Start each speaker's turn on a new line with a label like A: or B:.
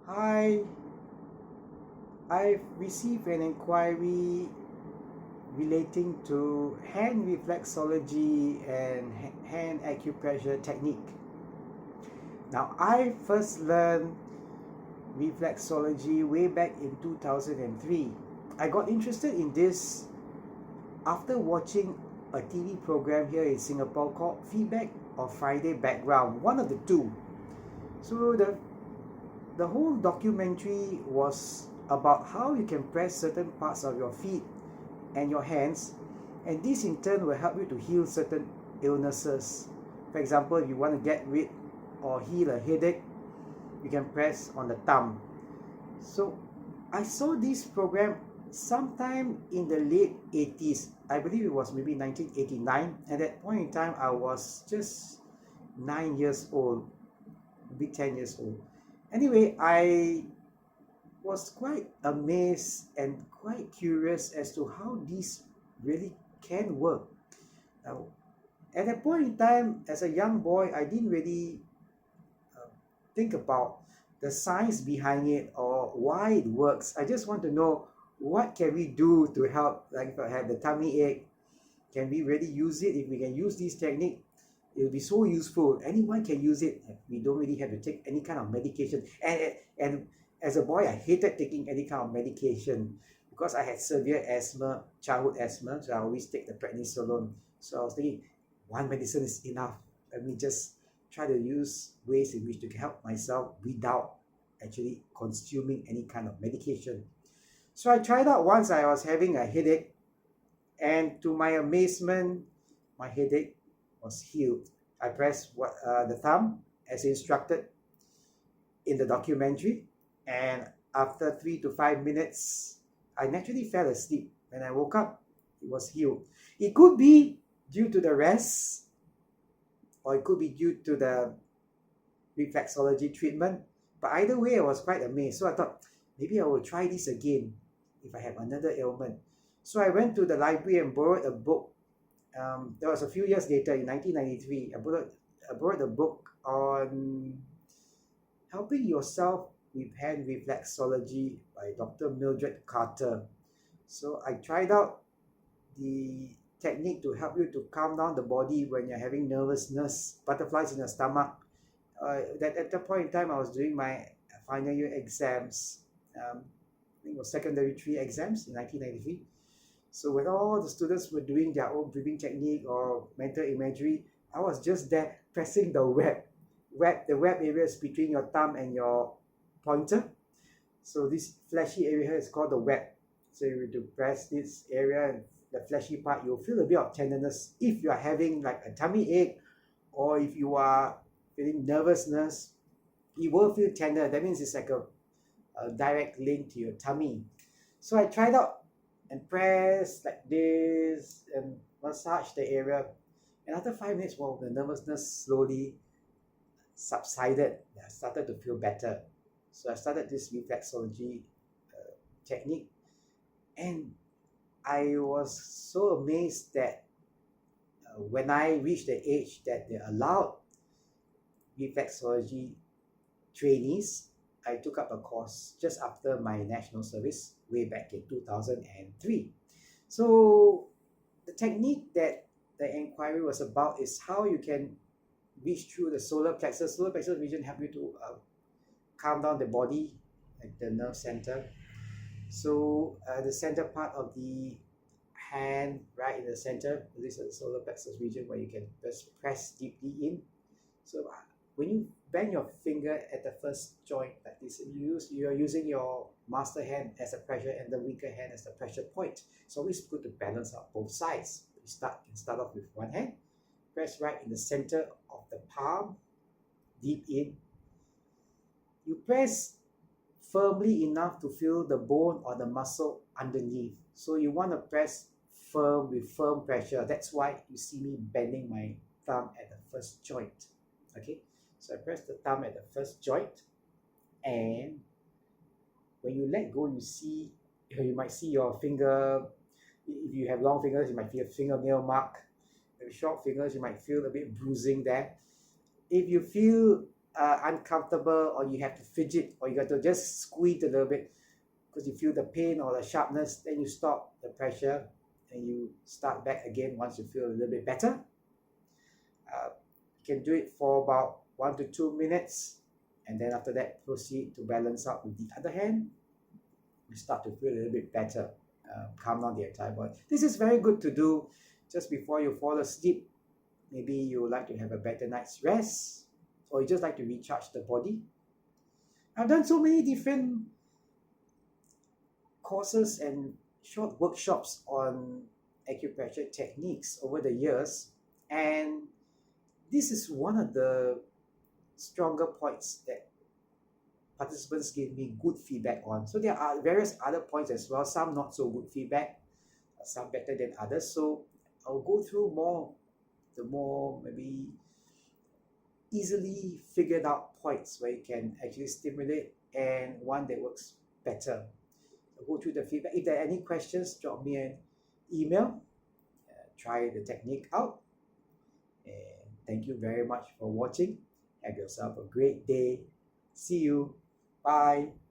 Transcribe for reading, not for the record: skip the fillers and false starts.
A: Hi, I've received an inquiry relating to hand reflexology and hand acupressure technique. Now, I first learned reflexology way back in 2003. I got interested in this after watching a TV program here in Singapore called Feedback or Friday Background, one of the two. So the whole documentary was about how you can press certain parts of your feet and your hands, and this in turn will help you to heal certain illnesses. For example, if you want to get rid or heal a headache, you can press on the thumb. So I saw this program sometime in the late 80s. I believe it was maybe 1989. At that point in time, I was just 9 years old, maybe 10 years old. Anyway, I was quite amazed and quite curious as to how this really can work. Now, at that point in time, as a young boy, I didn't really uh, think about the science behind it or why it works. I just want to know what can we do to help. Like if I have the tummy ache, can we really use it? If we can use this technique, it will be so useful. Anyone can use it. We don't really have to take any kind of medication. And as a boy, I hated taking any kind of medication because I had severe asthma, childhood asthma. So I always take the prednisolone. So I was thinking, one medicine is enough. Let me just try to use ways in which to help myself without actually consuming any kind of medication. So I tried out once. I was having a headache, and to my amazement, my headache was healed. I pressed the thumb as instructed in the documentary, and after 3 to 5 minutes, I naturally fell asleep. When I woke up, it was healed. It could be due to the rest, or it could be due to the reflexology treatment. But either way, I was quite amazed. So I thought maybe I will try this again if I have another ailment. So I went to the library and borrowed a book. That was a few years later in 1993. I borrowed a book on helping yourself with hand reflexology by Dr. Mildred Carter. So I tried out the technique to help you to calm down the body when you're having nervousness, butterflies in your stomach. That at that point in time, I was doing my final year exams. I think it was secondary three exams in 1993. So when all the students were doing their own breathing technique or mental imagery, I was just there pressing the the web areas between your thumb and your pointer. So this fleshy area here is called the web. So you need to press this area and the fleshy part, you'll feel a bit of tenderness. If you are having like a tummy ache or if you are feeling nervousness, you will feel tender. That means it's like a direct link to your tummy. So I tried out and press like this and massage the area. And after 5 minutes, well, the nervousness slowly subsided. I started to feel better. So I started this reflexology technique, and I was so amazed that when I reached the age that they allowed reflexology trainees, I took up a course just after my national service way back in 2003. So the technique that the inquiry was about is how you can reach through the solar plexus. Solar plexus region help you to calm down the body at the nerve center. So the center part of the hand, right in the center, this is the solar plexus region where you can just press deeply in. So when you bend your finger at the first joint like this, you're using your master hand as a pressure and the weaker hand as the pressure point. It's always good to balance out both sides. You can start off with one hand, press right in the center of the palm, deep in. You press firmly enough to feel the bone or the muscle underneath. So you want to press firm with firm pressure. That's why you see me bending my thumb at the first joint. Okay, so I press the thumb at the first joint, and when you let go, you might see your finger. If you have long fingers, you might feel a fingernail mark. If you have short fingers, you might feel a bit bruising there. If you feel uncomfortable, or you have to fidget, or you got to just squeeze a little bit because you feel the pain or the sharpness, then you stop the pressure and you start back again once you feel a little bit better. You can do it for about 1 to 2 minutes, and then after that proceed to balance out with the other hand. You start to feel a little bit better, calm down the entire body. This is very good to do just before you fall asleep. Maybe you would like to have a better night's rest, or you just like to recharge the body. I've done so many different courses and short workshops on acupressure techniques over the years, and this is one of the stronger points that participants give me good feedback on. So there are various other points as well, some not so good feedback, some better than others. So I'll go through the more maybe easily figured out points where you can actually stimulate, and one that works better. So go through the feedback. If there are any questions, drop me an email. Try the technique out. And thank you very much for watching. Have yourself a great day. See you. Bye.